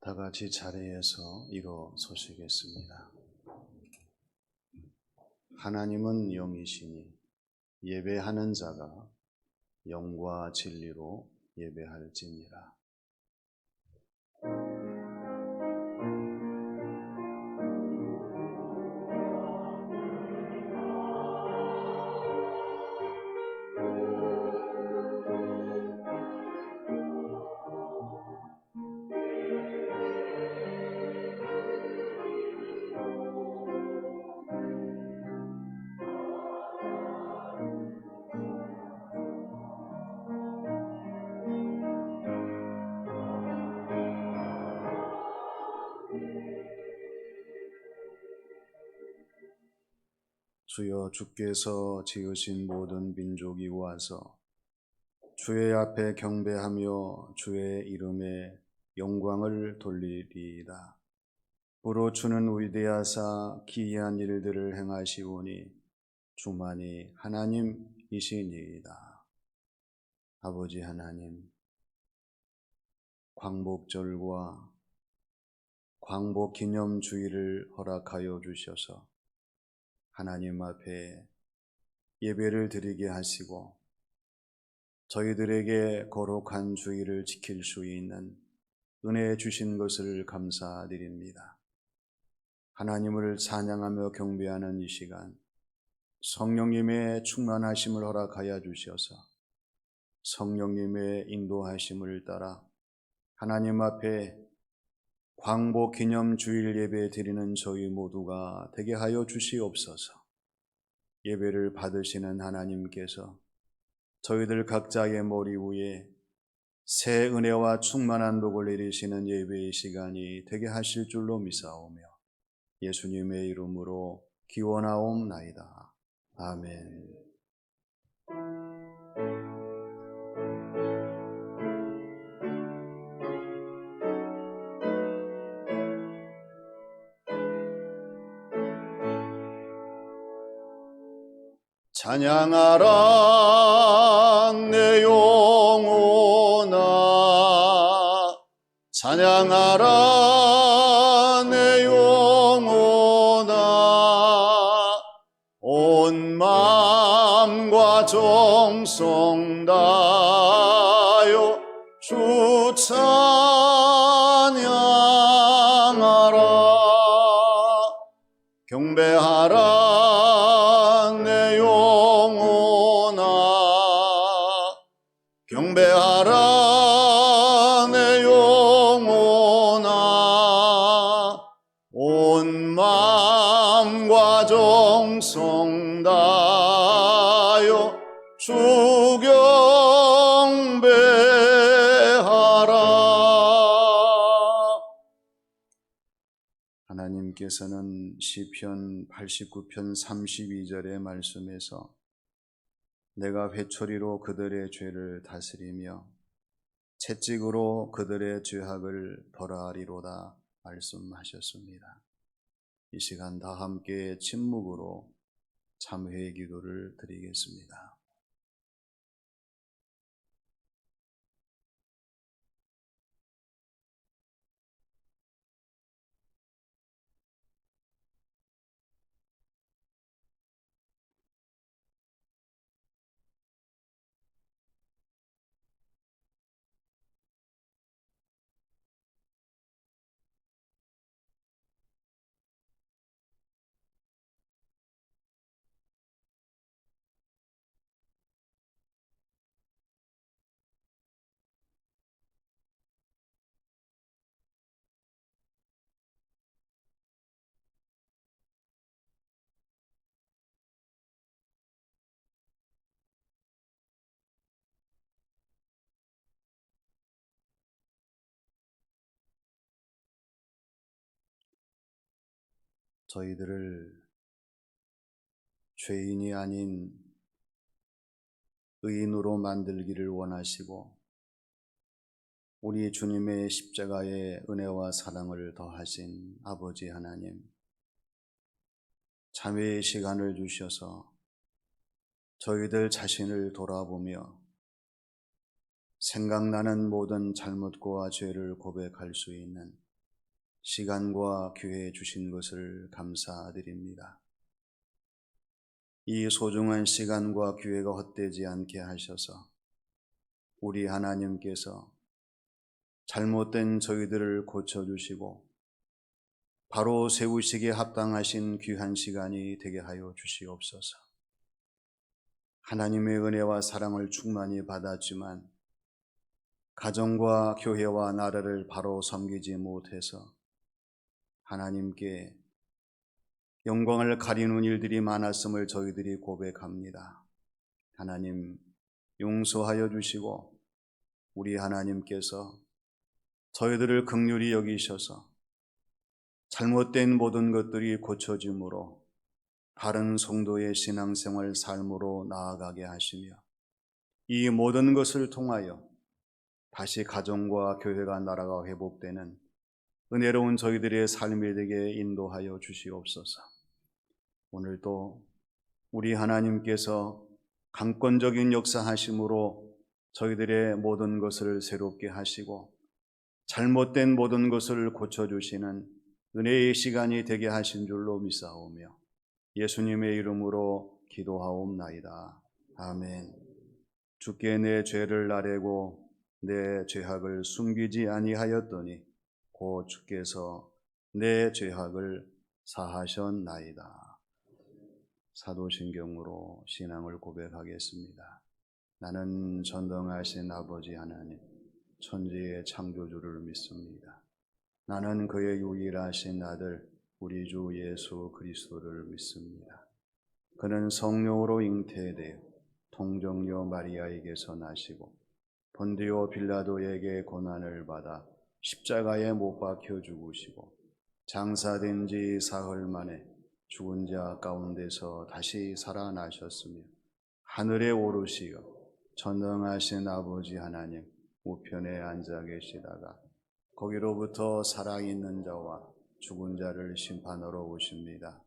다 같이 자리에서 일어서시겠습니다. 하나님은 영이시니 예배하는 자가 영과 진리로 예배할지니라. 주여, 주께서 지으신 모든 민족이 와서 주의 앞에 경배하며 주의 이름에 영광을 돌리리이다. 보로 주는 위대하사 기이한 일들을 행하시오니 주만이 하나님이시니이다. 아버지 하나님, 광복절과 광복기념주일을 허락하여 주셔서 하나님 앞에 예배를 드리게 하시고 저희들에게 거룩한 주일을 지킬 수 있는 은혜 주신 것을 감사드립니다. 하나님을 찬양하며 경배하는 이 시간, 성령님의 충만하심을 허락하여 주셔서 성령님의 인도하심을 따라 하나님 앞에 광복기념주일 예배 드리는 저희 모두가 되게 하여 주시옵소서. 예배를 받으시는 하나님께서 저희들 각자의 머리 위에 새 은혜와 충만한 복을 내리시는 예배의 시간이 되게 하실 줄로 믿사오며 예수님의 이름으로 기원하옵나이다. 아멘. 찬양하라 내 영혼아, 찬양하라 내 영혼아, 온 마음과 정성 다하여 주 찬양하라. 경배하라 내 영혼아, 경배하라 내 영혼아, 온 마음과 정성 다하여 주 경배하라. 하나님께서는 시편 89편 32절의 말씀에서 내가 회초리로 그들의 죄를 다스리며 채찍으로 그들의 죄악을 벌하리로다 말씀하셨습니다. 이 시간 다 함께 침묵으로 참회의 기도를 드리겠습니다. 저희들을 죄인이 아닌 의인으로 만들기를 원하시고 우리 주님의 십자가의 은혜와 사랑을 더하신 아버지 하나님, 참회의 시간을 주셔서 저희들 자신을 돌아보며 생각나는 모든 잘못과 죄를 고백할 수 있는 시간과 기회 주신 것을 감사드립니다. 이 소중한 시간과 기회가 헛되지 않게 하셔서 우리 하나님께서 잘못된 저희들을 고쳐주시고 바로 세우시기에 합당하신 귀한 시간이 되게 하여 주시옵소서. 하나님의 은혜와 사랑을 충만히 받았지만 가정과 교회와 나라를 바로 섬기지 못해서 하나님께 영광을 가리는 일들이 많았음을 저희들이 고백합니다. 하나님 용서하여 주시고 우리 하나님께서 저희들을 긍휼히 여기셔서 잘못된 모든 것들이 고쳐짐으로 바른 성도의 신앙생활 삶으로 나아가게 하시며 이 모든 것을 통하여 다시 가정과 교회가 나라가 회복되는 은혜로운 저희들의 삶이 되게 인도하여 주시옵소서. 오늘도 우리 하나님께서 강권적인 역사하심으로 저희들의 모든 것을 새롭게 하시고 잘못된 모든 것을 고쳐주시는 은혜의 시간이 되게 하신 줄로 믿사오며 예수님의 이름으로 기도하옵나이다. 아멘. 주께 내 죄를 아뢰고 내 죄악을 숨기지 아니하였더니 곧 주께서 내 죄악을 사하셨나이다. 사도신경으로 신앙을 고백하겠습니다. 나는 전능하신 아버지 하나님, 천지의 창조주를 믿습니다. 나는 그의 유일하신 아들 우리 주 예수 그리스도를 믿습니다. 그는 성령으로 잉태되어 통정녀 마리아에게서 나시고 본디오 빌라도에게 고난을 받아 십자가에 못 박혀 죽으시고 장사된 지 사흘 만에 죽은 자 가운데서 다시 살아나셨으며 하늘에 오르시어 전능하신 아버지 하나님 우편에 앉아 계시다가 거기로부터 살아있는 자와 죽은 자를 심판하러 오십니다.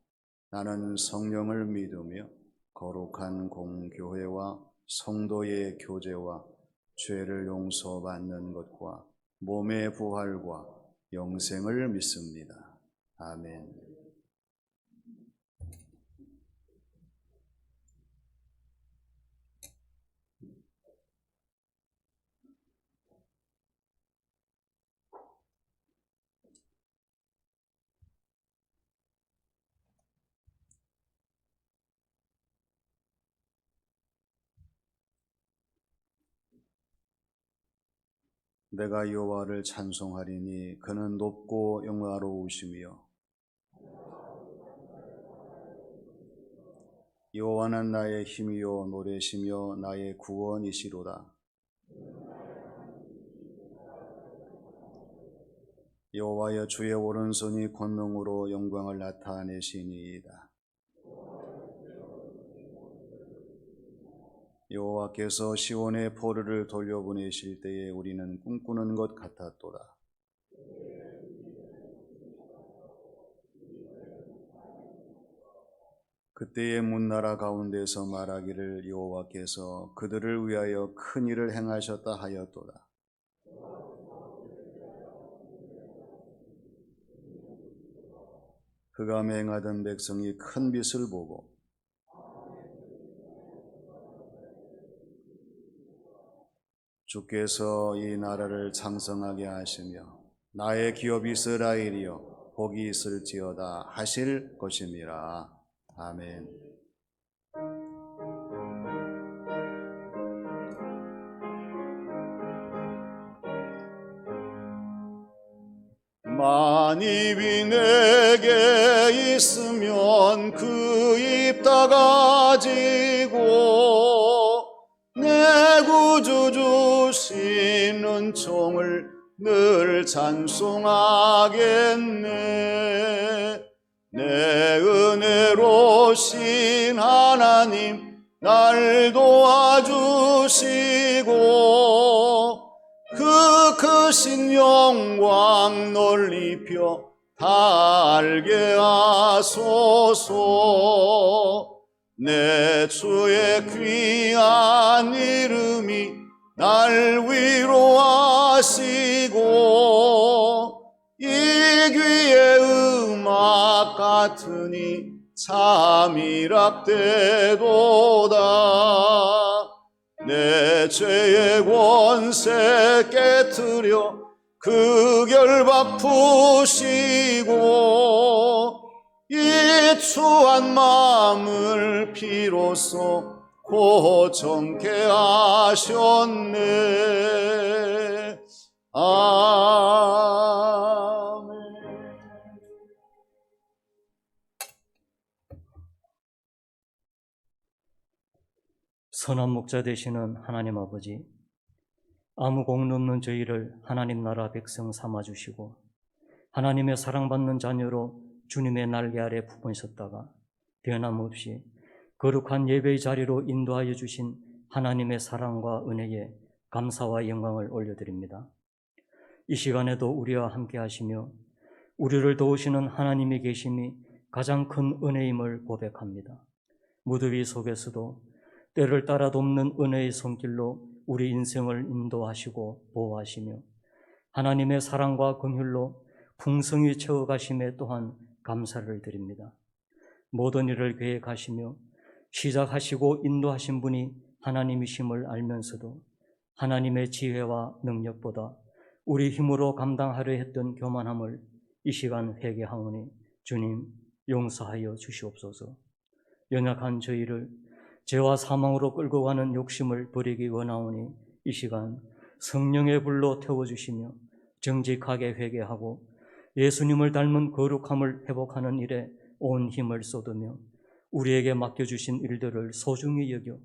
나는 성령을 믿으며 거룩한 공교회와 성도의 교제와 죄를 용서받는 것과 몸의 부활과 영생을 믿습니다. 아멘. 내가 여호와를 찬송하리니 그는 높고 영화로우시며 여호와는 나의 힘이요 노래시며 나의 구원이시로다. 여호와여 주의 오른손이 권능으로 영광을 나타내시니이다. 여호와께서 시온의 포르를 돌려보내실 때에 우리는 꿈꾸는 것 같았도다. 그때의 문나라 가운데서 말하기를 여호와께서 그들을 위하여 큰 일을 행하셨다 하였도다. 그가 맹하던 백성이 큰 빛을 보고 주께서 이 나라를 창성하게 하시며 나의 기업 이스라엘이여 복이 있을지어다 하실 것임이라. 아멘. 만입이 내게 있으면 그 입 다 가지고 내 구주 주신 은총을 늘 찬송하겠네. 내 은혜로신 하나님 날 도와주시고 그 크신 영광 널리 펴 달게 하소서. 내 주의 귀한 이름이 날 위로하시고 이 귀의 음악 같으니 참이락되도다. 내 죄의 권세 깨트려 그 결박 푸시고 이 추한 마음을 비로소 고정케 하셨네. 아멘. 선한 목자 되시는 하나님 아버지, 아무 공로 없는 저희를 하나님 나라 백성 삼아주시고 하나님의 사랑받는 자녀로 주님의 날개 아래 품으셨다가 변함없이 거룩한 예배의 자리로 인도하여 주신 하나님의 사랑과 은혜에 감사와 영광을 올려드립니다. 이 시간에도 우리와 함께 하시며 우리를 도우시는 하나님이 계심이 가장 큰 은혜임을 고백합니다. 무더위 속에서도 때를 따라 돕는 은혜의 손길로 우리 인생을 인도하시고 보호하시며 하나님의 사랑과 긍휼로 풍성히 채워가심에 또한 감사를 드립니다. 모든 일을 계획하시며 시작하시고 인도하신 분이 하나님이심을 알면서도 하나님의 지혜와 능력보다 우리 힘으로 감당하려 했던 교만함을 이 시간 회개하오니 주님 용서하여 주시옵소서. 연약한 저희를 죄와 사망으로 끌고 가는 욕심을 버리기 원하오니 이 시간 성령의 불로 태워주시며 정직하게 회개하고 예수님을 닮은 거룩함을 회복하는 일에 온 힘을 쏟으며 우리에게 맡겨주신 일들을 소중히 여겨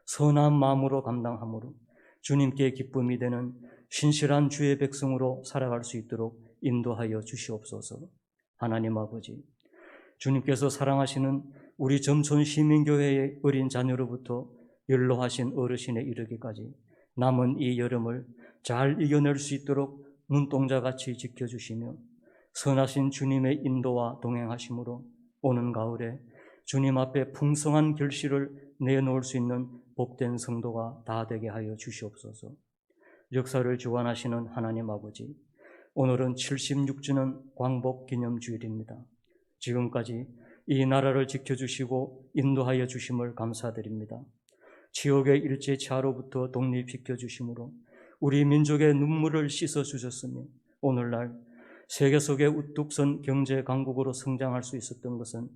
선한 마음으로 감당함으로 주님께 기쁨이 되는 신실한 주의 백성으로 살아갈 수 있도록 인도하여 주시옵소서. 하나님 아버지, 주님께서 사랑하시는 우리 점촌 시민교회의 어린 자녀로부터 연로하신 어르신에 이르기까지 남은 이 여름을 잘 이겨낼 수 있도록 눈동자같이 지켜주시며 선하신 주님의 인도와 동행하심으로 오는 가을에 주님 앞에 풍성한 결실을 내놓을 수 있는 복된 성도가 다 되게 하여 주시옵소서. 역사를 주관하시는 하나님 아버지, 오늘은 76주년 광복기념주일입니다. 지금까지 이 나라를 지켜주시고 인도하여 주심을 감사드립니다. 치욕의 일제치하로부터 독립시켜 주심으로 우리 민족의 눈물을 씻어주셨으며 오늘날 세계 속에 우뚝 선 경제 강국으로 성장할 수 있었던 것은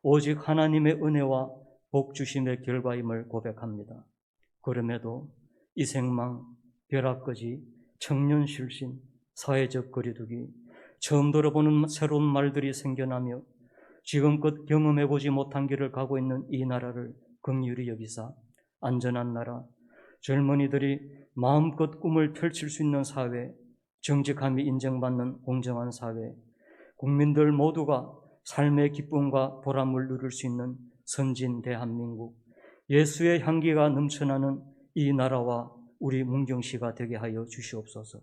오직 하나님의 은혜와 복 주심의 결과임을 고백합니다. 그럼에도 이생망, 벼락거지, 청년실신, 사회적 거리두기, 처음 들어보는 새로운 말들이 생겨나며 지금껏 경험해보지 못한 길을 가고 있는 이 나라를 긍휼히 여기사 안전한 나라, 젊은이들이 마음껏 꿈을 펼칠 수 있는 사회, 정직함이 인정받는 공정한 사회, 국민들 모두가 삶의 기쁨과 보람을 누릴 수 있는 선진 대한민국, 예수의 향기가 넘쳐나는 이 나라와 우리 문경시가 되게 하여 주시옵소서.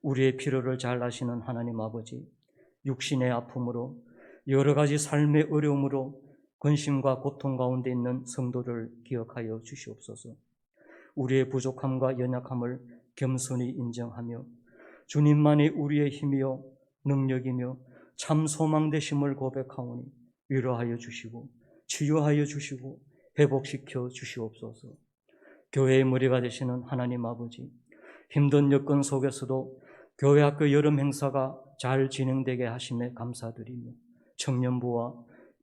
우리의 필요를 잘 아시는 하나님 아버지, 육신의 아픔으로 여러 가지 삶의 어려움으로 근심과 고통 가운데 있는 성도를 기억하여 주시옵소서. 우리의 부족함과 연약함을 겸손히 인정하며 주님만이 우리의 힘이요 능력이며 참 소망 되심을 고백하오니 위로하여 주시고 치유하여 주시고 회복시켜 주시옵소서. 교회의 머리가 되시는 하나님 아버지, 힘든 여건 속에서도 교회 학교 여름 행사가 잘 진행되게 하심에 감사드리며 청년부와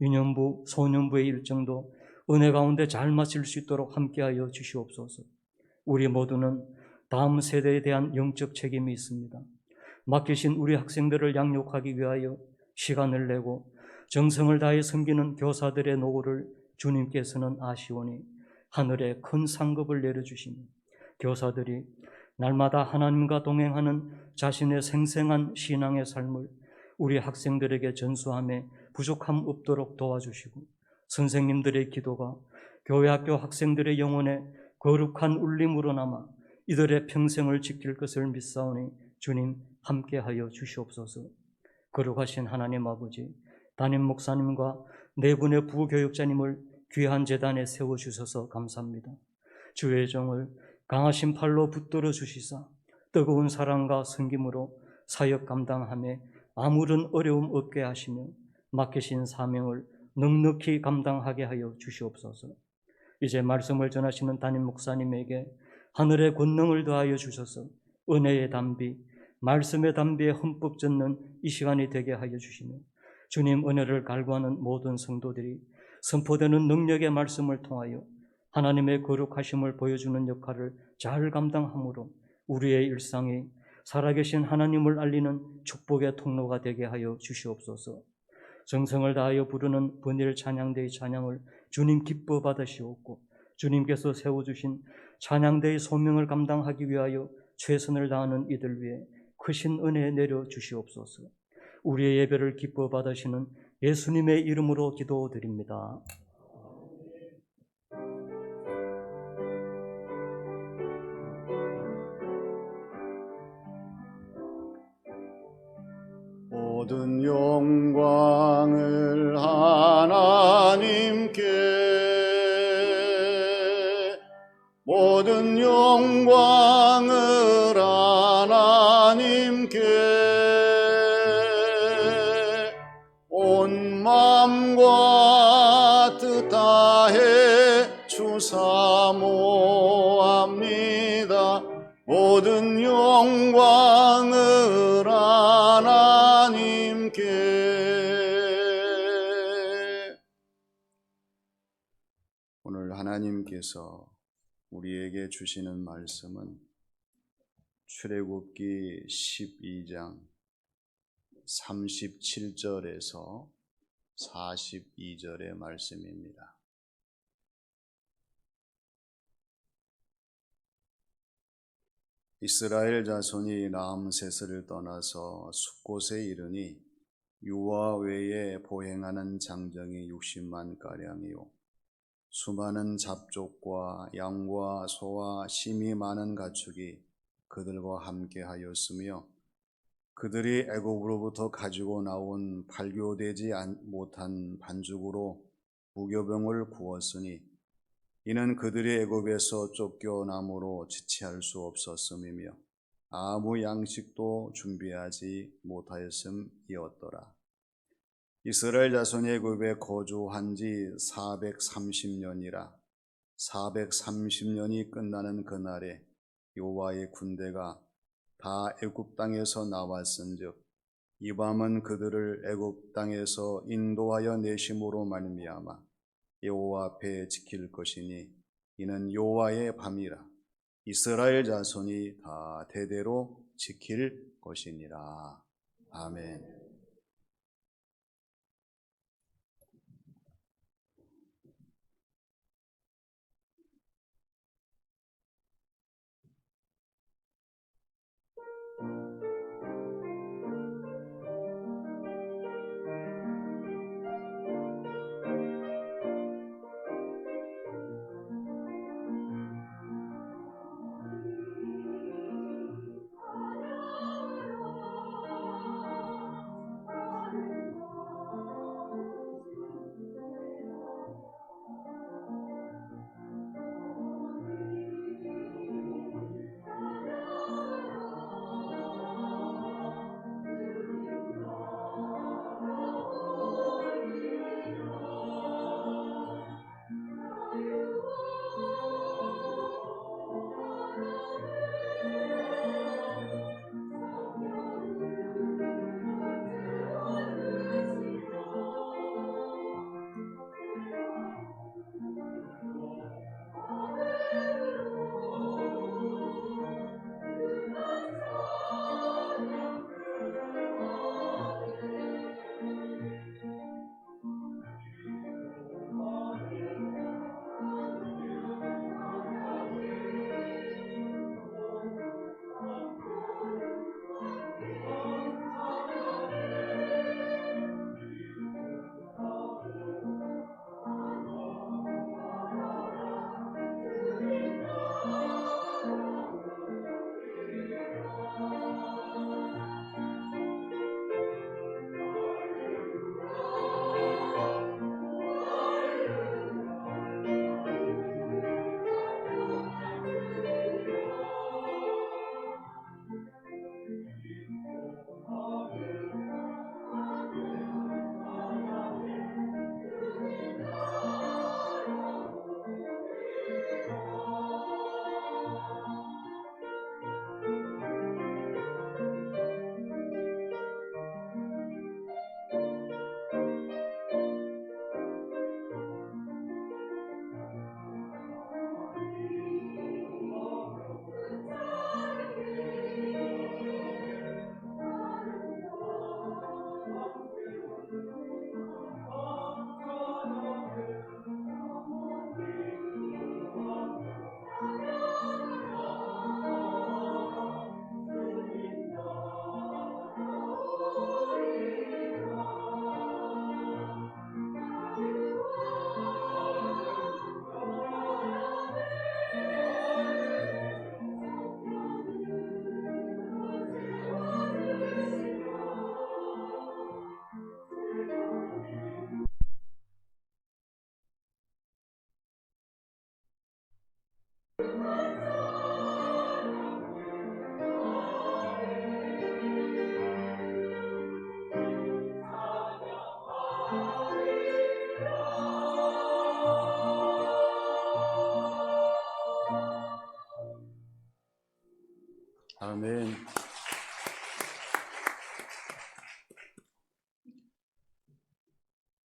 유년부, 소년부의 일정도 은혜 가운데 잘 마칠 수 있도록 함께하여 주시옵소서. 우리 모두는 다음 세대에 대한 영적 책임이 있습니다. 맡기신 우리 학생들을 양육하기 위하여 시간을 내고 정성을 다해 섬기는 교사들의 노고를 주님께서는 아시오니 하늘에 큰 상급을 내려주시며 교사들이 날마다 하나님과 동행하는 자신의 생생한 신앙의 삶을 우리 학생들에게 전수함에 부족함 없도록 도와주시고 선생님들의 기도가 교회 학교 학생들의 영혼에 거룩한 울림으로 남아 이들의 평생을 지킬 것을 믿사오니 주님 함께하여 주시옵소서. 거룩하신 하나님 아버지, 담임 목사님과 네 분의 부교육자님을 귀한 제단에 세워주셔서 감사합니다. 주의 정을 강하신 팔로 붙들어 주시사 뜨거운 사랑과 섬김으로 사역 감당함에 아무런 어려움 없게 하시며 맡기신 사명을 넉넉히 감당하게 하여 주시옵소서. 이제 말씀을 전하시는 담임 목사님에게 하늘의 권능을 더하여 주셔서 은혜의 담비, 말씀의 담비에 흠뻑 젖는 이 시간이 되게 하여 주시며 주님 은혜를 갈구하는 모든 성도들이 선포되는 능력의 말씀을 통하여 하나님의 거룩하심을 보여주는 역할을 잘 감당함으로 우리의 일상이 살아계신 하나님을 알리는 축복의 통로가 되게 하여 주시옵소서. 정성을 다하여 부르는 번일 찬양대의 찬양을 주님 기뻐 받으시옵고 주님께서 세워주신 찬양대의 소명을 감당하기 위하여 최선을 다하는 이들 위해 크신 은혜 내려 주시옵소서. 우리의 예배를 기뻐 받으시는 예수님의 이름으로 기도드립니다. 모든 영광을 하나님께, 모든 영광을 하나님께, 온 마음과 뜻 다해 주사모합니다. 모든 영광을 하나님께. 오늘 하나님께서 우리에게 주시는 말씀은 출애굽기 12장 37절에서 42절의 말씀입니다. 이스라엘 자손이 라암세스를 떠나서 숫곳에 이르니 유아 외에 보행하는 장정이 60만 가량이요 수많은 잡족과 양과 소와 심이 많은 가축이 그들과 함께 하였으며 그들이 애굽으로부터 가지고 나온 발교되지 못한 반죽으로 무교병을 구웠으니 이는 그들이 애굽에서 쫓겨남으로 지체할 수 없었음이며 아무 양식도 준비하지 못하였음이었더라. 이스라엘 자손이 애굽에 거주한 지 430년이라 430년이 끝나는 그날에 여호와의 군대가 다 애굽 땅에서 나왔은즉 이 밤은 그들을 애굽 땅에서 인도하여 내심으로 말미암아 여호와 앞에 지킬 것이니 이는 여호와의 밤이라. 이스라엘 자손이 다 대대로 지킬 것이니라. 아멘.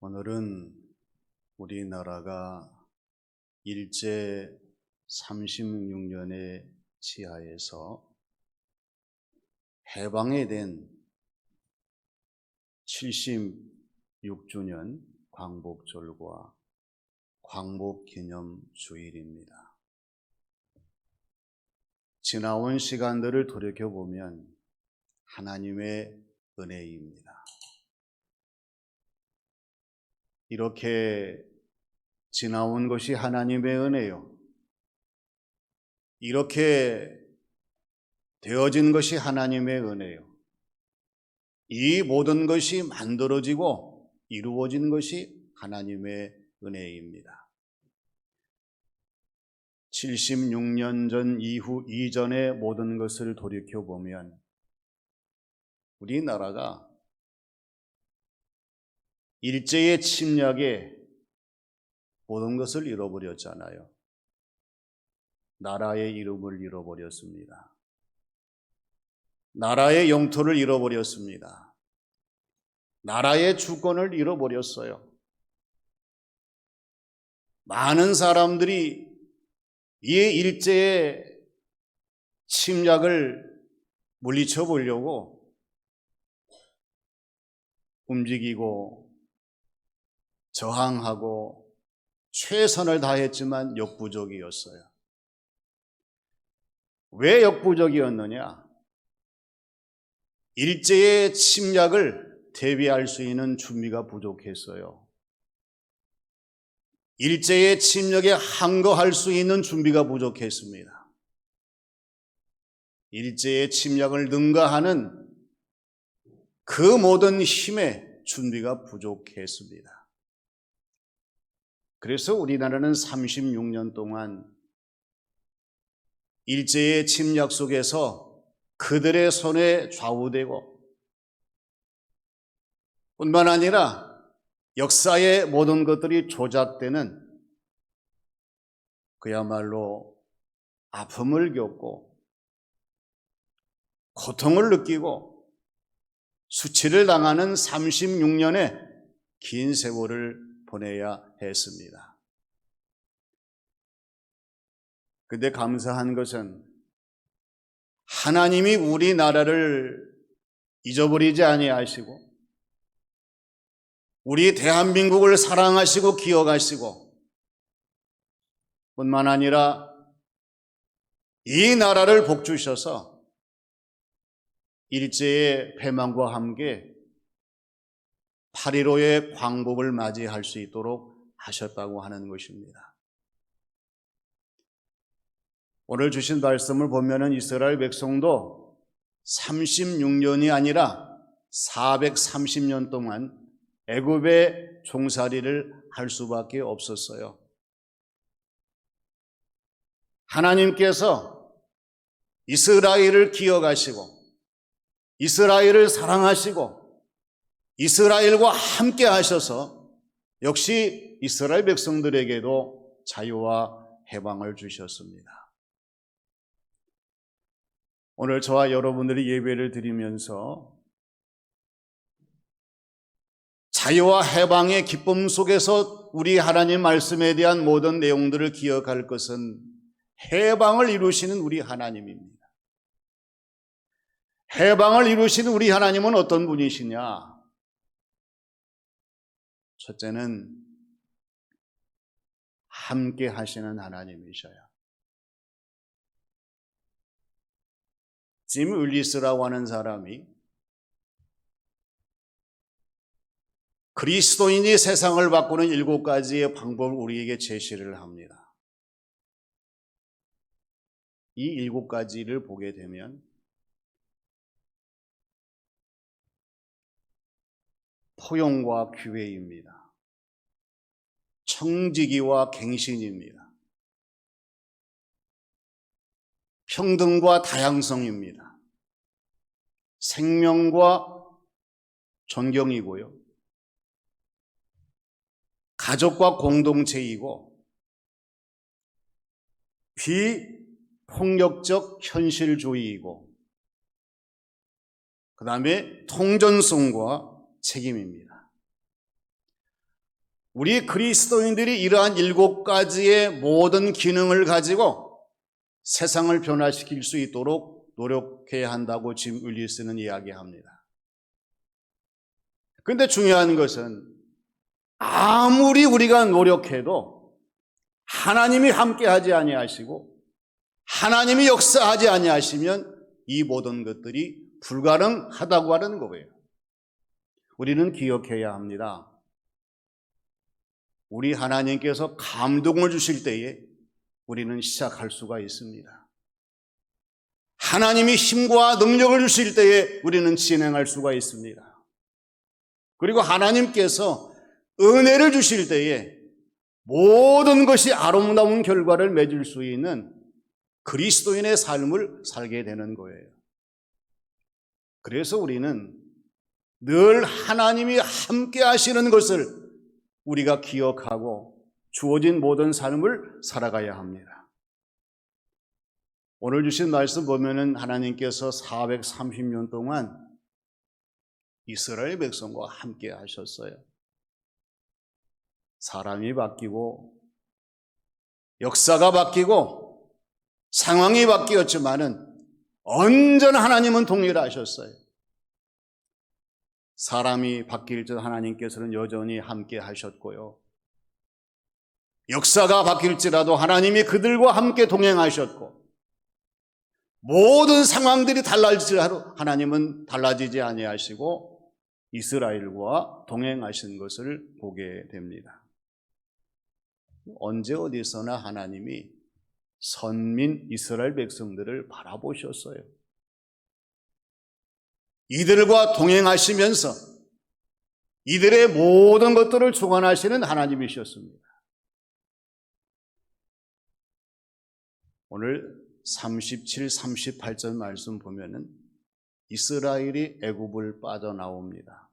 오늘은 우리나라가 일제 36년의 지하에서 해방이 된 76주년 광복절과 광복기념주일입니다. 지나온 시간들을 돌이켜보면 하나님의 은혜입니다. 이렇게 지나온 것이 하나님의 은혜요. 이렇게 되어진 것이 하나님의 은혜요. 이 모든 것이 만들어지고 이루어진 것이 하나님의 은혜입니다. 76년 전 이전의 모든 것을 돌이켜보면 우리나라가 일제의 침략에 모든 것을 잃어버렸잖아요. 나라의 이름을 잃어버렸습니다. 나라의 영토를 잃어버렸습니다. 나라의 주권을 잃어버렸어요. 많은 사람들이 이 일제의 침략을 물리쳐 보려고 움직이고 저항하고 최선을 다했지만 역부족이었어요. 왜 역부족이었느냐? 일제의 침략을 대비할 수 있는 준비가 부족했어요. 일제의 침략에 항거할 수 있는 준비가 부족했습니다. 일제의 침략을 능가하는 그 모든 힘의 준비가 부족했습니다. 그래서 우리나라는 36년 동안 일제의 침략 속에서 그들의 손에 좌우되고 뿐만 아니라 역사의 모든 것들이 조작되는 그야말로 아픔을 겪고 고통을 느끼고 수치를 당하는 36년의 긴 세월을 보내야 했습니다. 그런데 감사한 것은 하나님이 우리나라를 잊어버리지 아니하시고 우리 대한민국을 사랑하시고 기억하시고 뿐만 아니라 이 나라를 복주셔서 일제의 패망과 함께 8.15의 광복을 맞이할 수 있도록 하셨다고 하는 것입니다. 오늘 주신 말씀을 보면은 이스라엘 백성도 36년이 아니라 430년 동안 애굽의 종살이를 할 수밖에 없었어요. 하나님께서 이스라엘을 기억하시고 이스라엘을 사랑하시고 이스라엘과 함께 하셔서 역시 이스라엘 백성들에게도 자유와 해방을 주셨습니다. 오늘 저와 여러분들이 예배를 드리면서 자유와 해방의 기쁨 속에서 우리 하나님 말씀에 대한 모든 내용들을 기억할 것은 해방을 이루시는 우리 하나님입니다. 해방을 이루시는 우리 하나님은 어떤 분이시냐? 첫째는 함께 하시는 하나님이셔요. 짐 윌리스라고 하는 사람이 그리스도인이 세상을 바꾸는 7가지의 방법을 우리에게 제시를 합니다. 이 7가지를 보게 되면 포용과 규회입니다. 청지기와 갱신입니다. 평등과 다양성입니다. 생명과 존경이고요. 가족과 공동체이고 비폭력적 현실주의이고 그 다음에 통전성과 책임입니다. 우리 그리스도인들이 이러한 7가지의 모든 기능을 가지고 세상을 변화시킬 수 있도록 노력해야 한다고 짐 윌리스는 이야기합니다. 그런데 중요한 것은 아무리 우리가 노력해도 하나님이 함께하지 아니하시고 하나님이 역사하지 아니하시면 이 모든 것들이 불가능하다고 하는 거예요. 우리는 기억해야 합니다. 우리 하나님께서 감동을 주실 때에 우리는 시작할 수가 있습니다. 하나님이 힘과 능력을 주실 때에 우리는 진행할 수가 있습니다. 그리고 하나님께서 은혜를 주실 때에 모든 것이 아름다운 결과를 맺을 수 있는 그리스도인의 삶을 살게 되는 거예요. 그래서 우리는 늘 하나님이 함께 하시는 것을 우리가 기억하고 주어진 모든 삶을 살아가야 합니다. 오늘 주신 말씀 보면은 하나님께서 430년 동안 이스라엘 백성과 함께 하셨어요. 사람이 바뀌고 역사가 바뀌고 상황이 바뀌었지만은 언제나 하나님은 동일하셨어요. 사람이 바뀔 때 하나님께서는 여전히 함께 하셨고요. 역사가 바뀔지라도 하나님이 그들과 함께 동행하셨고 모든 상황들이 달라질지라도 하나님은 달라지지 아니하시고 이스라엘과 동행하신 것을 보게 됩니다. 언제 어디서나 하나님이 선민 이스라엘 백성들을 바라보셨어요. 이들과 동행하시면서 이들의 모든 것들을 주관하시는 하나님이셨습니다. 오늘 37, 38절 말씀 보면은 이스라엘이 애굽을 빠져나옵니다.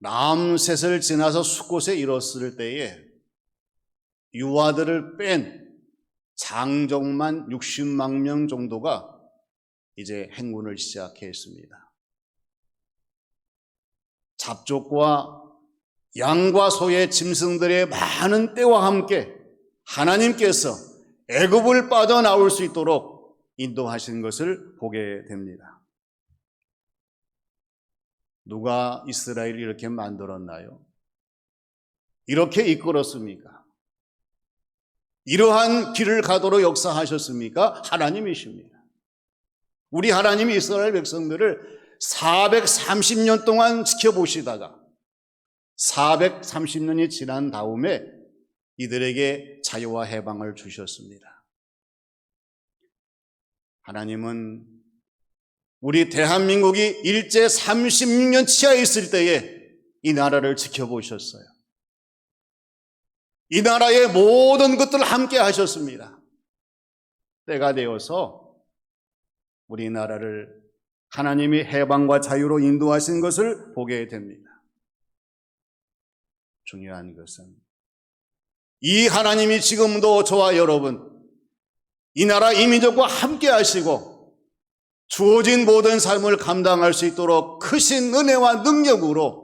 람셋을 지나서 숫곳에 이뤘을 때에 유아들을 뺀 장정만 60만 명 정도가 이제 행군을 시작했습니다. 잡족과 양과 소의 짐승들의 많은 떼와 함께 하나님께서 애굽을 빠져나올 수 있도록 인도하신 것을 보게 됩니다. 누가 이스라엘을 이렇게 만들었나요? 이렇게 이끌었습니까? 이러한 길을 가도록 역사하셨습니까? 하나님이십니다. 우리 하나님이 이스라엘 백성들을 430년 동안 지켜보시다가 430년이 지난 다음에 이들에게 자유와 해방을 주셨습니다. 하나님은 우리 대한민국이 일제 36년 치하에 있을 때에 이 나라를 지켜보셨어요. 이 나라의 모든 것들을 함께 하셨습니다. 때가 되어서 우리나라를 하나님이 해방과 자유로 인도하신 것을 보게 됩니다. 중요한 것은 이 하나님이 지금도 저와 여러분, 이 나라 이민족과 함께 하시고 주어진 모든 삶을 감당할 수 있도록 크신 은혜와 능력으로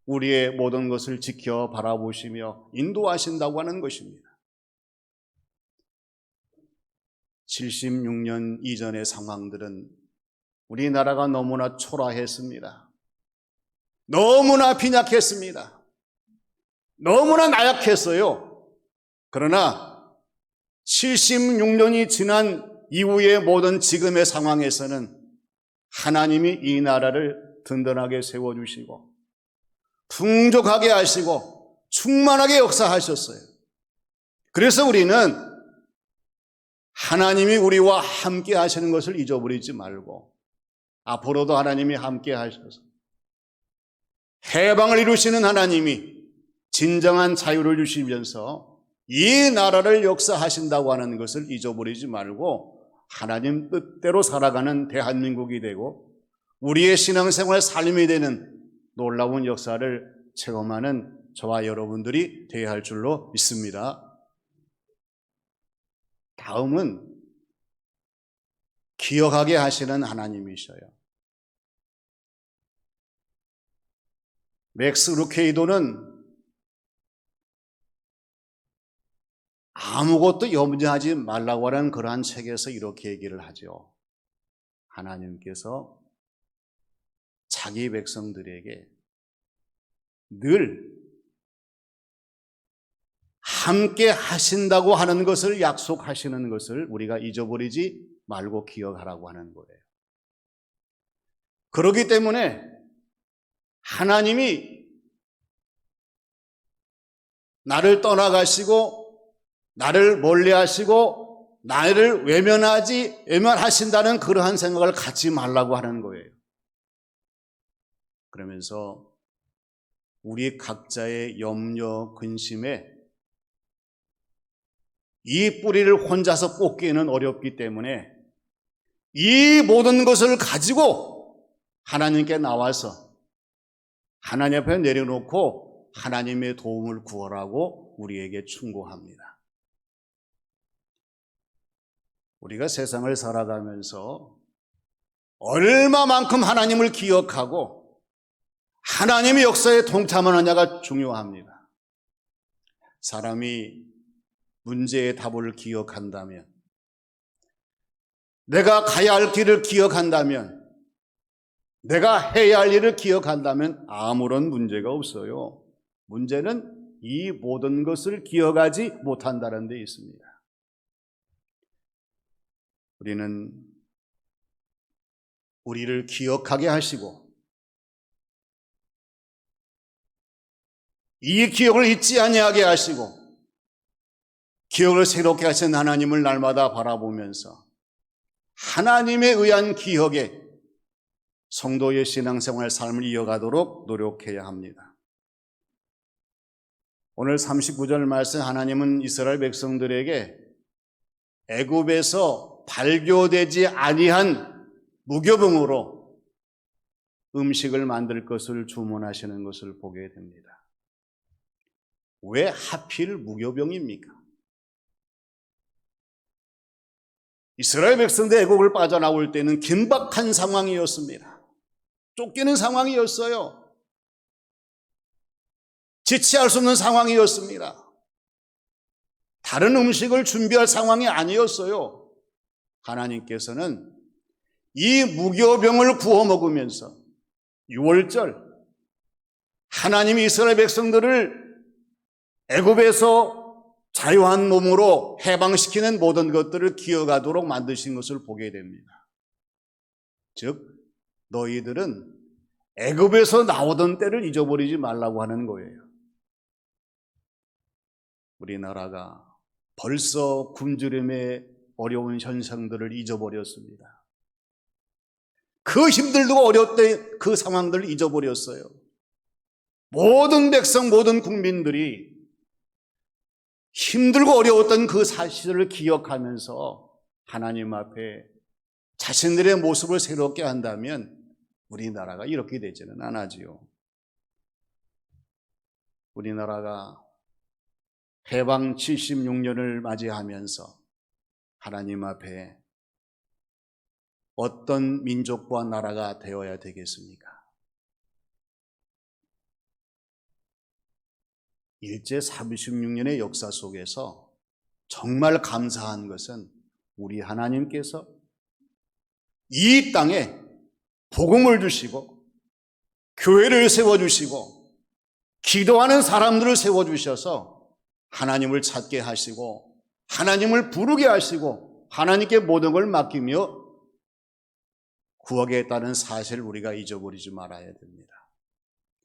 우리의 모든 것을 지켜 바라보시며 인도하신다고 하는 것입니다. 76년 이전의 상황들은 우리나라가 너무나 초라했습니다. 너무나 빈약했습니다. 너무나 나약했어요. 그러나 76년이 지난 이후의 모든 지금의 상황에서는 하나님이 이 나라를 든든하게 세워주시고 풍족하게 하시고 충만하게 역사하셨어요. 그래서 우리는 하나님이 우리와 함께 하시는 것을 잊어버리지 말고 앞으로도 하나님이 함께 하셔서 해방을 이루시는 하나님이 진정한 자유를 주시면서 이 나라를 역사하신다고 하는 것을 잊어버리지 말고 하나님 뜻대로 살아가는 대한민국이 되고 우리의 신앙생활 삶이 되는 놀라운 역사를 체험하는 저와 여러분들이 되어야 할 줄로 믿습니다. 다음은 기억하게 하시는 하나님이셔요. 맥스 루케이도는 아무것도 염려하지 말라고 하는 그러한 책에서 이렇게 얘기를 하죠. 하나님께서 자기 백성들에게 늘 함께 하신다고 하는 것을 약속하시는 것을 우리가 잊어버리지 말고 기억하라고 하는 거예요. 그렇기 때문에 하나님이 나를 떠나가시고 나를 멀리하시고 나를 외면하신다는 그러한 생각을 갖지 말라고 하는 거예요. 그러면서 우리 각자의 염려, 근심에 이 뿌리를 혼자서 뽑기는 어렵기 때문에 이 모든 것을 가지고 하나님께 나와서 하나님 앞에 내려놓고 하나님의 도움을 구하라고 우리에게 충고합니다. 우리가 세상을 살아가면서 얼마만큼 하나님을 기억하고 하나님의 역사에 동참하느냐가 중요합니다. 사람이 문제의 답을 기억한다면, 내가 가야 할 길을 기억한다면, 내가 해야 할 일을 기억한다면 아무런 문제가 없어요. 문제는 이 모든 것을 기억하지 못한다는 데 있습니다. 우리는 우리를 기억하게 하시고 이 기억을 잊지 아니하게 하시고 기억을 새롭게 하신 하나님을 날마다 바라보면서 하나님에 의한 기억에 성도의 신앙생활 삶을 이어가도록 노력해야 합니다. 오늘 39절 말씀, 하나님은 이스라엘 백성들에게 애굽에서 발교되지 아니한 무교병으로 음식을 만들 것을 주문하시는 것을 보게 됩니다. 왜 하필 무교병입니까? 이스라엘 백성들 애국을 빠져나올 때는 긴박한 상황이었습니다. 쫓기는 상황이었어요. 지체할 수 없는 상황이었습니다. 다른 음식을 준비할 상황이 아니었어요. 하나님께서는 이 무교병을 구워 먹으면서 6월절 하나님이 이스라엘 백성들을 애굽에서 자유한 몸으로 해방시키는 모든 것들을 기억하도록 만드신 것을 보게 됩니다. 즉 너희들은 애굽에서 나오던 때를 잊어버리지 말라고 하는 거예요. 우리나라가 벌써 굶주림의 어려운 현상들을 잊어버렸습니다. 그 힘들고 어려웠던 그 상황들을 잊어버렸어요. 모든 백성, 모든 국민들이 힘들고 어려웠던 그 사실을 기억하면서 하나님 앞에 자신들의 모습을 새롭게 한다면 우리나라가 이렇게 되지는 않아지요. 우리나라가 해방 76년을 맞이하면서 하나님 앞에 어떤 민족과 나라가 되어야 되겠습니까? 일제 36년의 역사 속에서 정말 감사한 것은 우리 하나님께서 이 땅에 복음을 주시고 교회를 세워주시고 기도하는 사람들을 세워주셔서 하나님을 찾게 하시고 하나님을 부르게 하시고 하나님께 모든 걸 맡기며 구하게 했다는 사실을 우리가 잊어버리지 말아야 됩니다.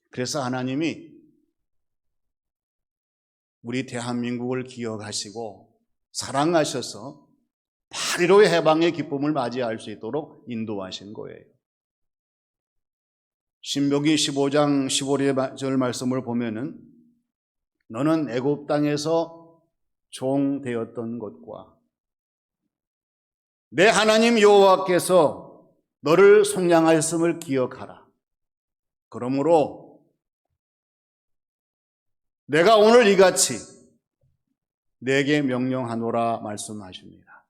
그래서 하나님이 우리 대한민국을 기억하시고 사랑하셔서 8.15의 해방의 기쁨을 맞이할 수 있도록 인도하신 거예요. 신명기 15장 15절 말씀을 보면은 너는 애굽 땅에서 종 되었던 것과 내 하나님 여호와께서 너를 속량하였음을 기억하라. 그러므로 내가 오늘 이같이 내게 명령하노라 말씀하십니다.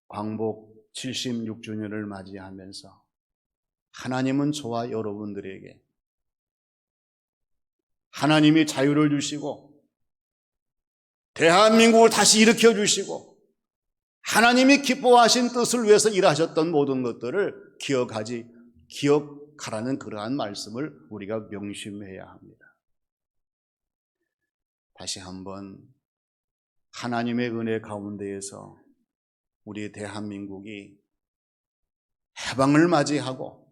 광복 76주년을 맞이하면서 하나님은 저와 여러분들에게 하나님이 자유를 주시고 대한민국을 다시 일으켜 주시고 하나님이 기뻐하신 뜻을 위해서 일하셨던 모든 것들을 기억하라는 그러한 말씀을 우리가 명심해야 합니다. 다시 한번 하나님의 은혜 가운데에서 우리 대한민국이 해방을 맞이하고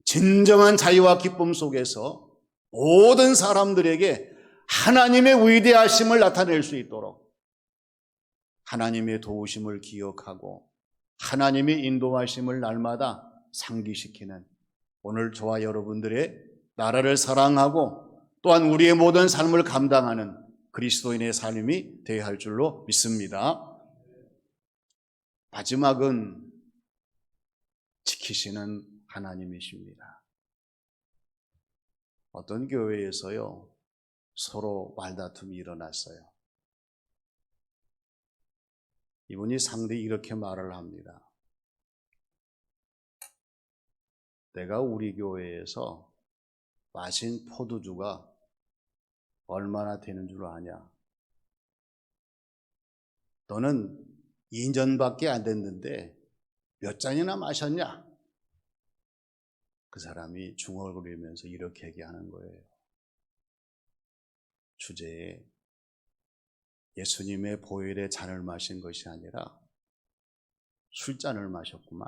진정한 자유와 기쁨 속에서 모든 사람들에게 하나님의 위대하심을 나타낼 수 있도록 하나님의 도우심을 기억하고 하나님의 인도하심을 날마다 상기시키는 오늘 저와 여러분들의 나라를 사랑하고 또한 우리의 모든 삶을 감당하는 그리스도인의 삶이 되어야 할 줄로 믿습니다. 마지막은 지키시는 하나님이십니다. 어떤 교회에서요, 서로 말다툼이 일어났어요. 이분이 상대히 이렇게 말을 합니다. 내가 우리 교회에서 마신 포도주가 얼마나 되는 줄 아냐? 너는 2년밖에 안 됐는데 몇 잔이나 마셨냐? 그 사람이 중얼거리면서 이렇게 얘기하는 거예요. 주제에 예수님의 보혈의 잔을 마신 것이 아니라 술잔을 마셨구만.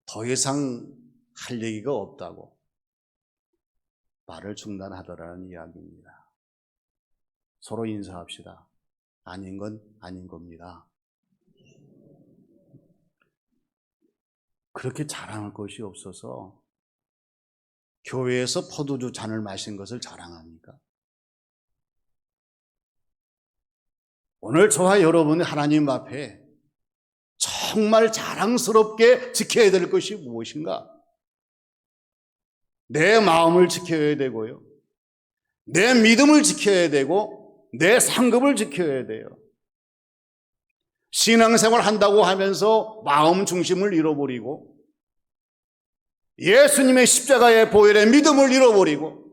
더 이상 할 얘기가 없다고 말을 중단하더라는 이야기입니다. 서로 인사합시다. 아닌 건 아닌 겁니다. 그렇게 자랑할 것이 없어서 교회에서 포도주 잔을 마신 것을 자랑합니까? 오늘 저와 여러분이 하나님 앞에 정말 자랑스럽게 지켜야 될 것이 무엇인가? 내 마음을 지켜야 되고요. 내 믿음을 지켜야 되고 내 상급을 지켜야 돼요. 신앙생활 한다고 하면서 마음 중심을 잃어버리고 예수님의 십자가의 보혈의 믿음을 잃어버리고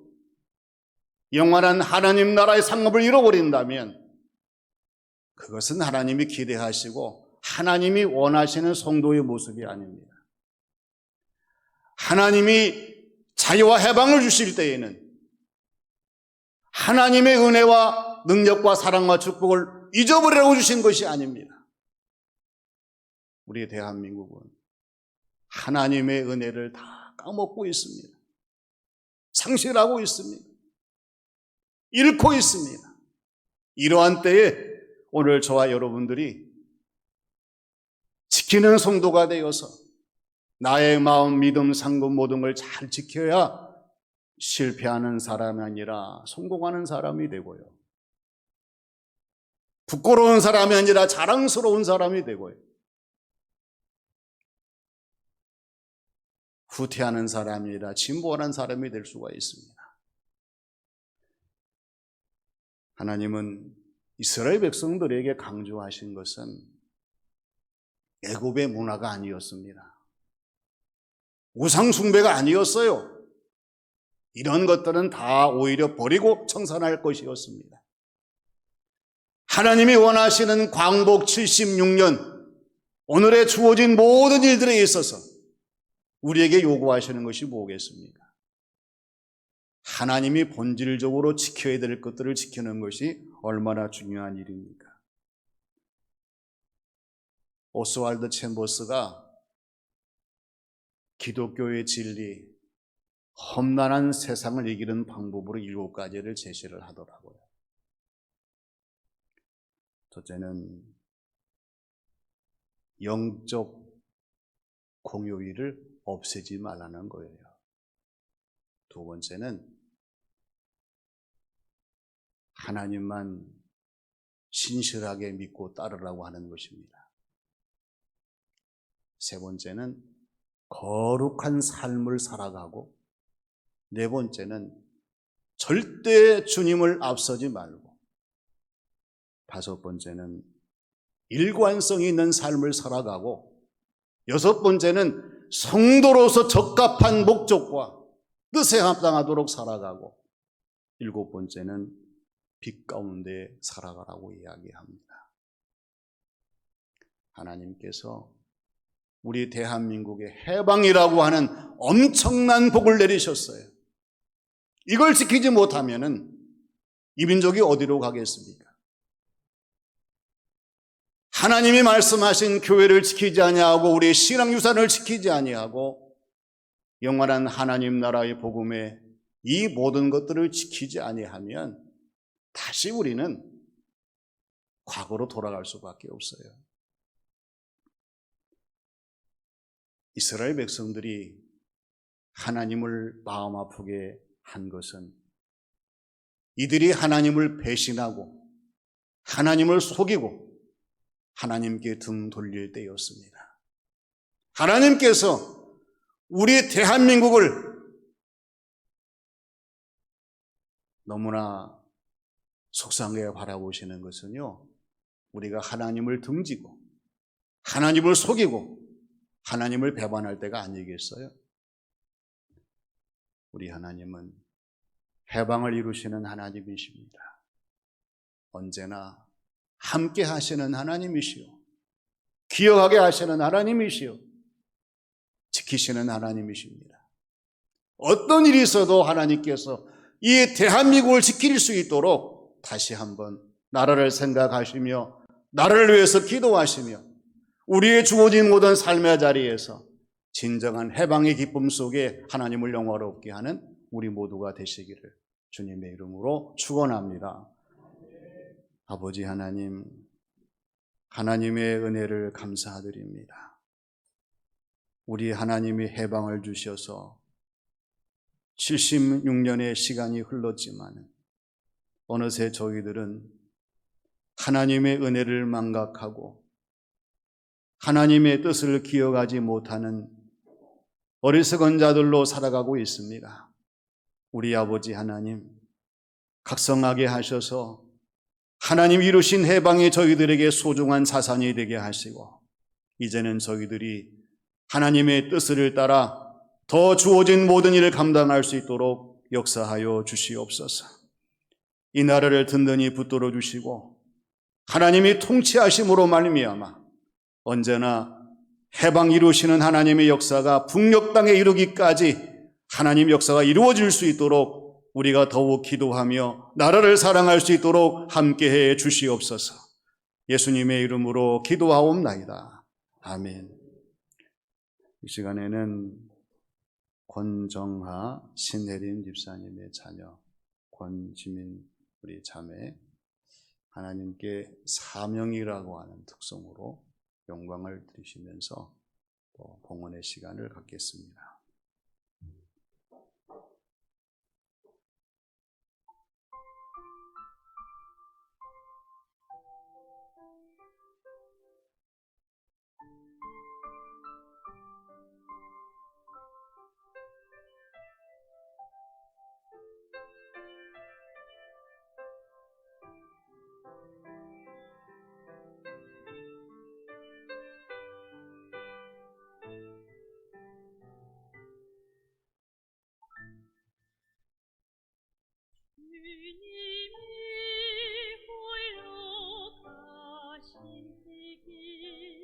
영원한 하나님 나라의 상급을 잃어버린다면 그것은 하나님이 기대하시고 하나님이 원하시는 성도의 모습이 아닙니다. 하나님이 자유와 해방을 주실 때에는 하나님의 은혜와 능력과 사랑과 축복을 잊어버리라고 주신 것이 아닙니다. 우리 대한민국은 하나님의 은혜를 다 까먹고 있습니다. 상실하고 있습니다. 잃고 있습니다. 이러한 때에 오늘 저와 여러분들이 지키는 성도가 되어서 나의 마음, 믿음, 상급 모든 걸 잘 지켜야 실패하는 사람이 아니라 성공하는 사람이 되고요. 부끄러운 사람이 아니라 자랑스러운 사람이 되고요. 후퇴하는 사람이 아니라 진보하는 사람이 될 수가 있습니다. 하나님은 이스라엘 백성들에게 강조하신 것은 애굽의 문화가 아니었습니다. 우상 숭배가 아니었어요. 이런 것들은 다 오히려 버리고 청산할 것이었습니다. 하나님이 원하시는 광복 76년 오늘에 주어진 모든 일들에 있어서 우리에게 요구하시는 것이 뭐겠습니까? 하나님이 본질적으로 지켜야 될 것들을 지키는 것이 얼마나 중요한 일입니까? 오스왈드 챔버스가 기독교의 진리, 험난한 세상을 이기는 방법으로 7가지를 제시를 하더라고요. 첫째는 영적 공효율을 없애지 말라는 거예요. 두 번째는 하나님만 신실하게 믿고 따르라고 하는 것입니다. 세 번째는 거룩한 삶을 살아가고, 네 번째는 절대 주님을 앞서지 말고, 다섯 번째는 일관성 있는 삶을 살아가고, 여섯 번째는 성도로서 적합한 목적과 뜻에 합당하도록 살아가고, 일곱 번째는 빛 가운데 살아가라고 이야기합니다. 하나님께서 우리 대한민국의 해방이라고 하는 엄청난 복을 내리셨어요. 이걸 지키지 못하면은 이 민족이 어디로 가겠습니까? 하나님이 말씀하신 교회를 지키지 아니하고 우리의 신앙 유산을 지키지 아니하고 영원한 하나님 나라의 복음에 이 모든 것들을 지키지 아니하면 다시 우리는 과거로 돌아갈 수밖에 없어요. 이스라엘 백성들이 하나님을 마음 아프게 한 것은 이들이 하나님을 배신하고 하나님을 속이고 하나님께 등 돌릴 때였습니다. 하나님께서 우리 대한민국을 너무나 속상하게 바라보시는 것은요, 우리가 하나님을 등지고 하나님을 속이고 하나님을 배반할 때가 아니겠어요? 우리 하나님은 해방을 이루시는 하나님이십니다. 언제나 함께 하시는 하나님이시요, 기억하게 하시는 하나님이시요, 지키시는 하나님이십니다. 어떤 일이 있어도 하나님께서 이 대한민국을 지킬 수 있도록 다시 한번 나라를 생각하시며 나라를 위해서 기도하시며 우리의 주어진 모든 삶의 자리에서 진정한 해방의 기쁨 속에 하나님을 영화롭게 하는 우리 모두가 되시기를 주님의 이름으로 축원합니다. 아버지 하나님, 하나님의 은혜를 감사드립니다. 우리 하나님이 해방을 주셔서 76년의 시간이 흘렀지만 어느새 저희들은 하나님의 은혜를 망각하고 하나님의 뜻을 기억하지 못하는 어리석은 자들로 살아가고 있습니다. 우리 아버지 하나님, 각성하게 하셔서 하나님 이루신 해방이 저희들에게 소중한 자산이 되게 하시고 이제는 저희들이 하나님의 뜻을 따라 더 주어진 모든 일을 감당할 수 있도록 역사하여 주시옵소서. 이 나라를 든든히 붙들어 주시고 하나님이 통치하심으로 말미암아 언제나 해방 이루시는 하나님의 역사가 북녘 땅에 이르기까지 하나님 역사가 이루어질 수 있도록 우리가 더욱 기도하며 나라를 사랑할 수 있도록 함께해 주시옵소서. 예수님의 이름으로 기도하옵나이다. 아멘. 이 시간에는 권정하 신혜림 집사님의 자녀 권지민 우리 자매, 하나님께 사명이라고 하는 특성으로 영광을 드리시면서 또 봉헌의 시간을 갖겠습니다. 주님이 홀로 가신 길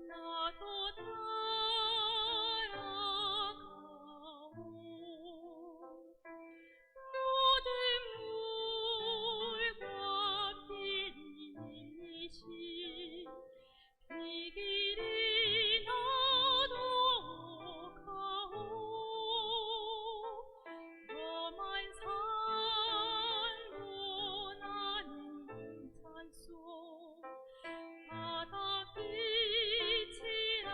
나도 따라가오. 모든 물과 빛이신 그 길이 나도 가오. 너만 산도 나는 산속 바다 빛이라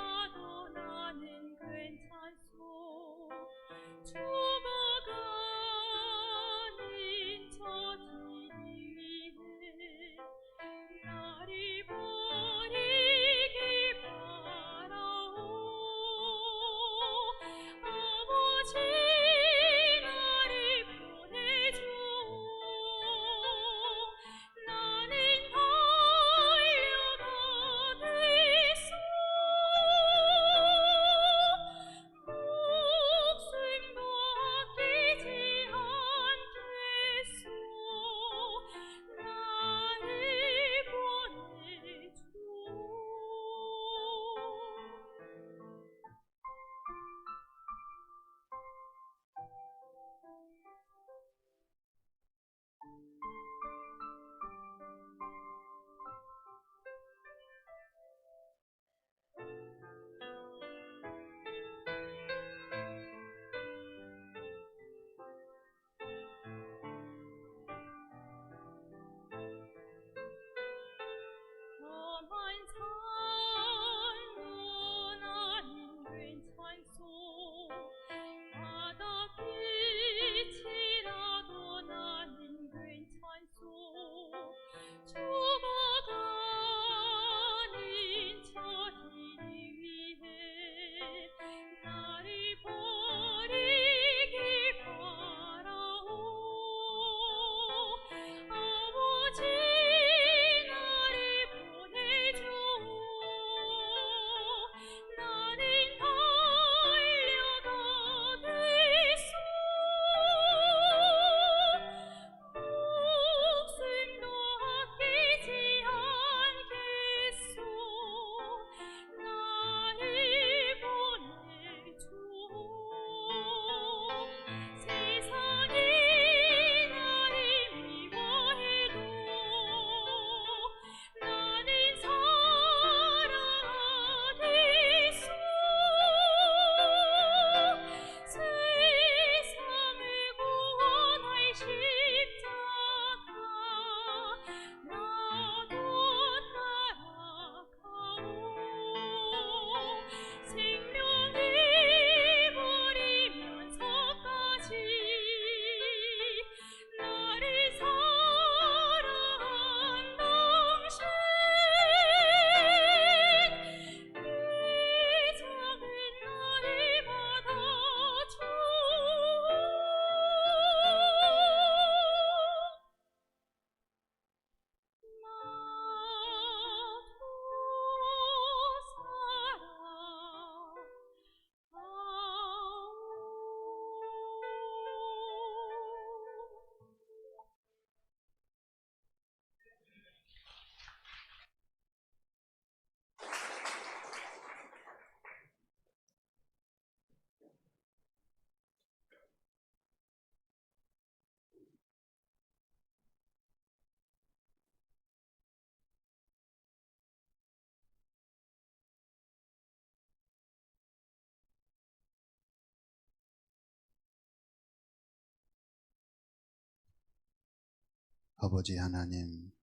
아버지 하나님,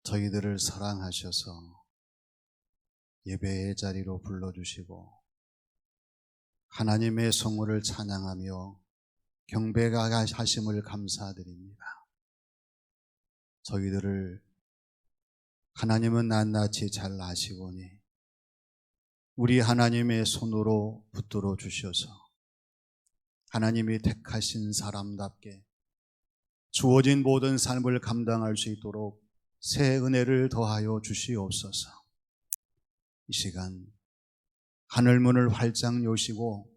저희들을 사랑하셔서 예배의 자리로 불러주시고 하나님의 성호를 찬양하며 경배하심을 감사드립니다. 저희들을 하나님은 낱낱이 잘 아시오니 우리 하나님의 손으로 붙들어 주셔서 하나님이 택하신 사람답게 주어진 모든 삶을 감당할 수 있도록 새 은혜를 더하여 주시옵소서. 이 시간 하늘문을 활짝 여시고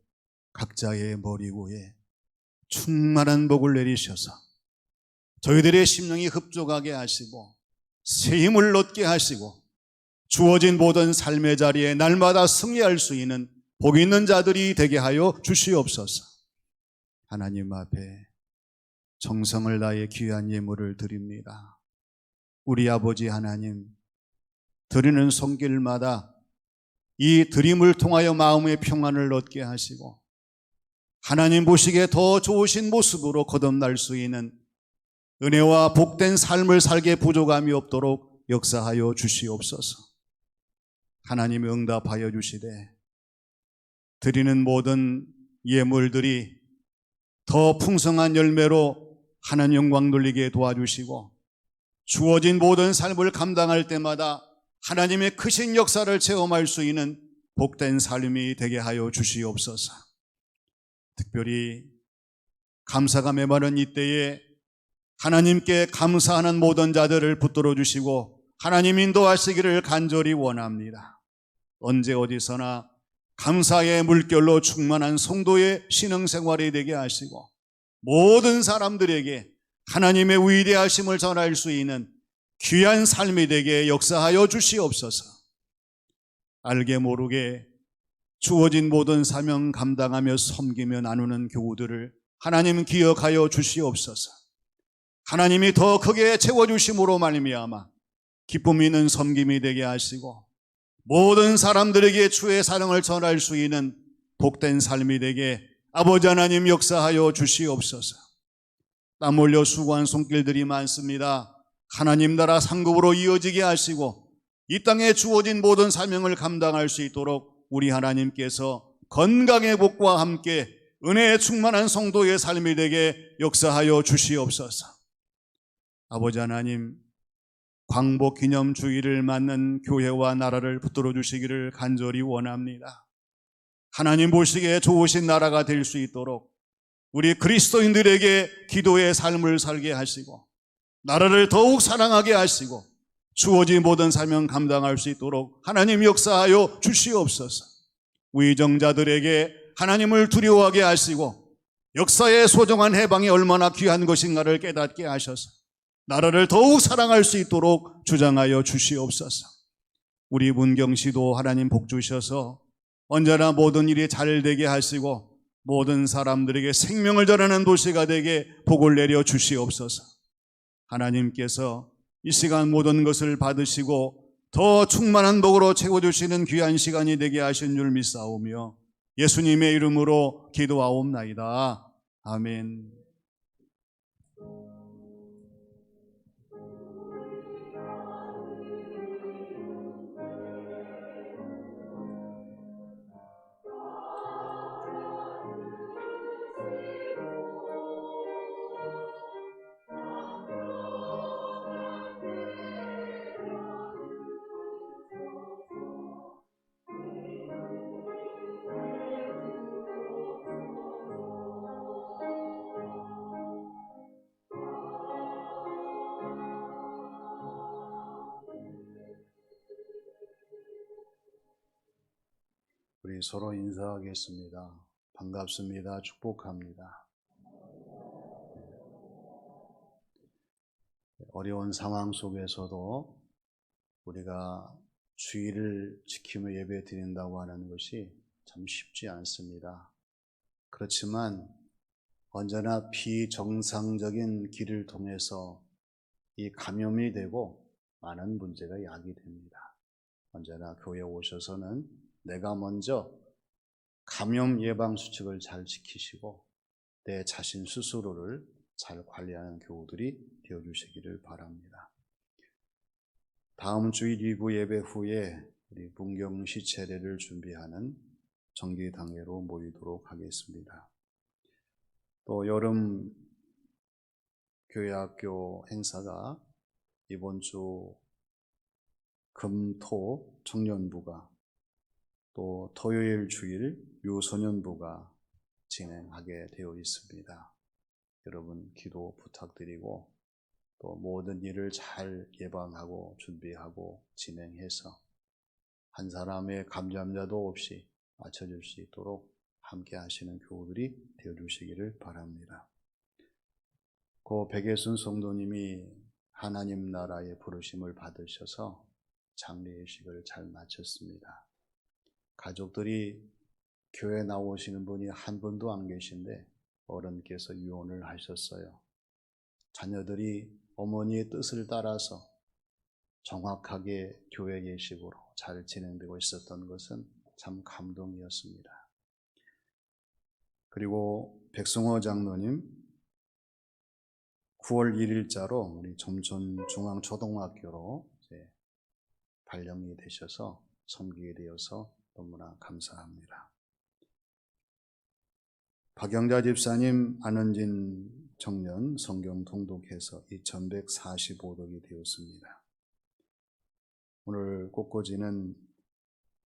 각자의 머리 위에 충만한 복을 내리셔서 저희들의 심령이 흡족하게 하시고 새 힘을 얻게 하시고 주어진 모든 삶의 자리에 날마다 승리할 수 있는 복 있는 자들이 되게 하여 주시옵소서. 하나님 앞에 정성을 다해 귀한 예물을 드립니다. 우리 아버지 하나님, 드리는 손길마다 이 드림을 통하여 마음의 평안을 얻게 하시고 하나님 보시기에 더 좋으신 모습으로 거듭날 수 있는 은혜와 복된 삶을 살게 부족함이 없도록 역사하여 주시옵소서. 하나님이 응답하여 주시되 드리는 모든 예물들이 더 풍성한 열매로 하나님 영광 돌리게 도와주시고 주어진 모든 삶을 감당할 때마다 하나님의 크신 역사를 체험할 수 있는 복된 삶이 되게 하여 주시옵소서. 특별히 감사가 메마른 이때에 하나님께 감사하는 모든 자들을 붙들어 주시고 하나님 인도하시기를 간절히 원합니다. 언제 어디서나 감사의 물결로 충만한 성도의 신앙생활이 되게 하시고 모든 사람들에게 하나님의 위대하심을 전할 수 있는 귀한 삶이 되게 역사하여 주시옵소서. 알게 모르게 주어진 모든 사명 감당하며 섬기며 나누는 교우들을 하나님 기억하여 주시옵소서. 하나님이 더 크게 채워주심으로 말미암아 기쁨 있는 섬김이 되게 하시고 모든 사람들에게 주의 사랑을 전할 수 있는 복된 삶이 되게 아버지 하나님 역사하여 주시옵소서. 땀 흘려 수고한 손길들이 많습니다. 하나님 나라 상급으로 이어지게 하시고 이 땅에 주어진 모든 사명을 감당할 수 있도록 우리 하나님께서 건강의 복과 함께 은혜에 충만한 성도의 삶이 되게 역사하여 주시옵소서. 아버지 하나님, 광복 기념 주일을 맞는 교회와 나라를 붙들어 주시기를 간절히 원합니다. 하나님 보시기에 좋으신 나라가 될 수 있도록 우리 그리스도인들에게 기도의 삶을 살게 하시고 나라를 더욱 사랑하게 하시고 주어진 모든 사명 감당할 수 있도록 하나님 역사하여 주시옵소서. 위정자들에게 하나님을 두려워하게 하시고 역사의 소중한 해방이 얼마나 귀한 것인가를 깨닫게 하셔서 나라를 더욱 사랑할 수 있도록 주장하여 주시옵소서. 우리 문경시도 하나님 복 주셔서 언제나 모든 일이 잘 되게 하시고 모든 사람들에게 생명을 전하는 도시가 되게 복을 내려 주시옵소서. 하나님께서 이 시간 모든 것을 받으시고 더 충만한 복으로 채워주시는 귀한 시간이 되게 하신 줄 믿사오며 예수님의 이름으로 기도하옵나이다. 아멘. 우리 서로 인사하겠습니다. 반갑습니다. 축복합니다. 어려운 상황 속에서도 우리가 주의를 지키며 예배 드린다고 하는 것이 참 쉽지 않습니다. 그렇지만 언제나 비정상적인 길을 통해서 이 감염이 되고 많은 문제가 야기됩니다. 언제나 교회에 오셔서는 내가 먼저 감염 예방 수칙을 잘 지키시고 내 자신 스스로를 잘 관리하는 교우들이 되어주시기를 바랍니다. 다음 주일 2부 예배 후에 우리 문경 시체례를 준비하는 정기당회로 모이도록 하겠습니다. 또 여름 교회학교 행사가 이번 주 금, 토 청년부가 또 토요일 주일 유소년부가 진행하게 되어 있습니다. 여러분 기도 부탁드리고 또 모든 일을 잘 예방하고 준비하고 진행해서 한 사람의 감잠자도 없이 맞춰줄 수 있도록 함께 하시는 교우들이 되어주시기를 바랍니다. 고 백예순 성도님이 하나님 나라의 부르심을 받으셔서 장례의식을 잘 마쳤습니다. 가족들이 교회 나오시는 분이 한 분도 안 계신데 어른께서 유언을 하셨어요. 자녀들이 어머니의 뜻을 따라서 정확하게 교회 예식으로 잘 진행되고 있었던 것은 참 감동이었습니다. 그리고 백승호 장로님 9월 1일자로 우리 점촌 중앙초등학교로 발령이 되셔서 섬기게 되어서 너무나 감사합니다. 박영자 집사님 안은진 청년 성경 통독해서 2145독이 되었습니다. 오늘 꽃꽂이는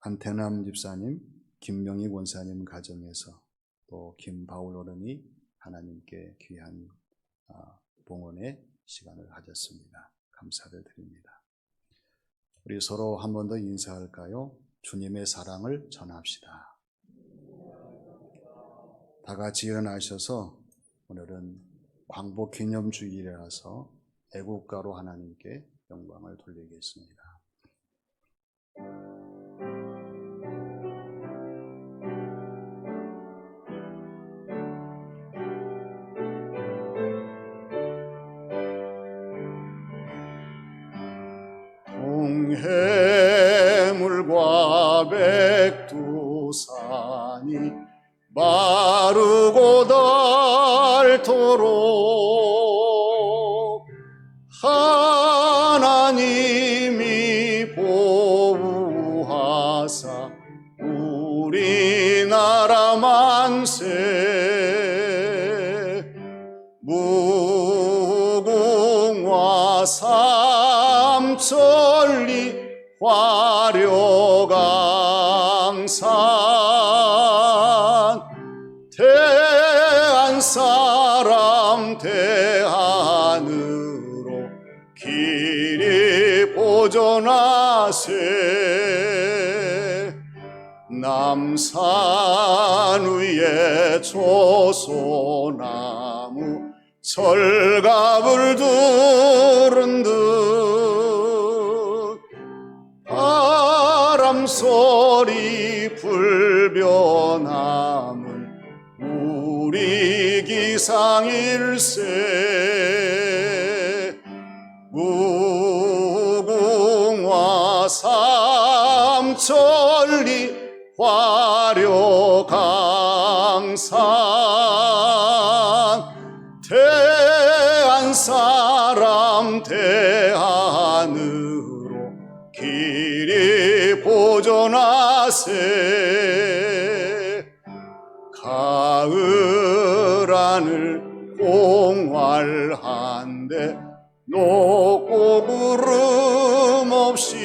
안태남 집사님, 김명희 권사님 가정에서 또 김바울 어른이 하나님께 귀한 봉헌의 시간을 가졌습니다. 감사를 드립니다. 우리 서로 한 번 더 인사할까요? 주님의 사랑을 전합시다. 다 같이 일어나셔서 오늘은 광복기념주일이라서 애국가로 하나님께 영광을 돌리겠습니다. 동해물과 백두산이 마르고 닳도록 하나님이 보호하사 우리나라 만세 무궁화 삼천리 화려강산 대한사람 대한으로 길이 보존하세 남산 위에 조소나무 철갑을 두른 듯 바람소리 불변함은 우리 기상일세 무궁화 삼천리 화려강산 대한사람 대한으로 길이 보존하세 가을 하늘 공활한데 높고 구름 없이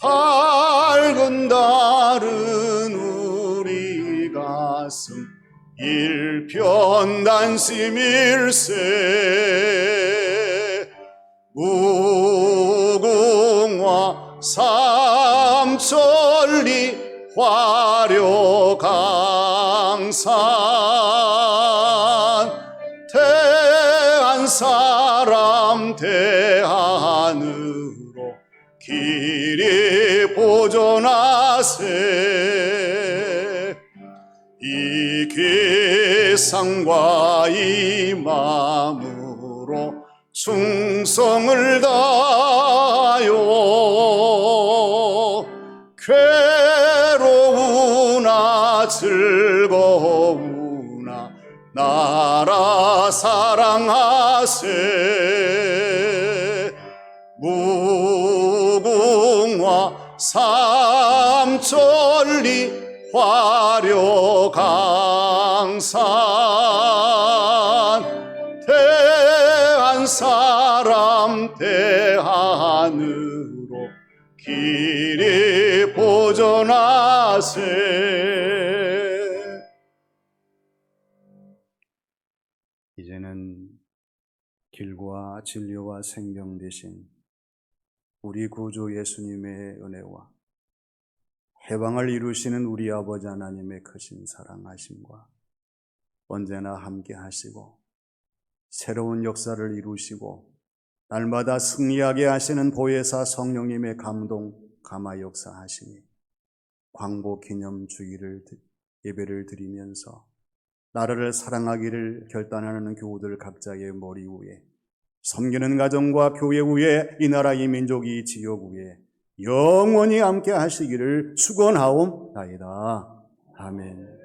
밝은 달은 우리 가슴 일편단심일세 무궁화 삼천리 화려강산 대한사람 대한으로 길이 보존하세 이 기상과 이 마음으로 충성을 다하여 괴로우나 즐거우나 나 보존하세. 무궁화 삼천리 화려강산 대한 사람 대한으로 길이 보존하세. 이제는 길과 진리와 생명 되신 우리 구주 예수님의 은혜와 해방을 이루시는 우리 아버지 하나님의 크신 사랑하심과 언제나 함께 하시고 새로운 역사를 이루시고 날마다 승리하게 하시는 보혜사 성령님의 감동 감화 역사하시니 광복 기념 주일을 예배를 드리면서 나라를 사랑하기를 결단하는 교우들 각자의 머리 위에, 섬기는 가정과 교회 위에, 이 나라 이 민족 이 지역 위에 영원히 함께 하시기를 축원하옵나이다. 아멘.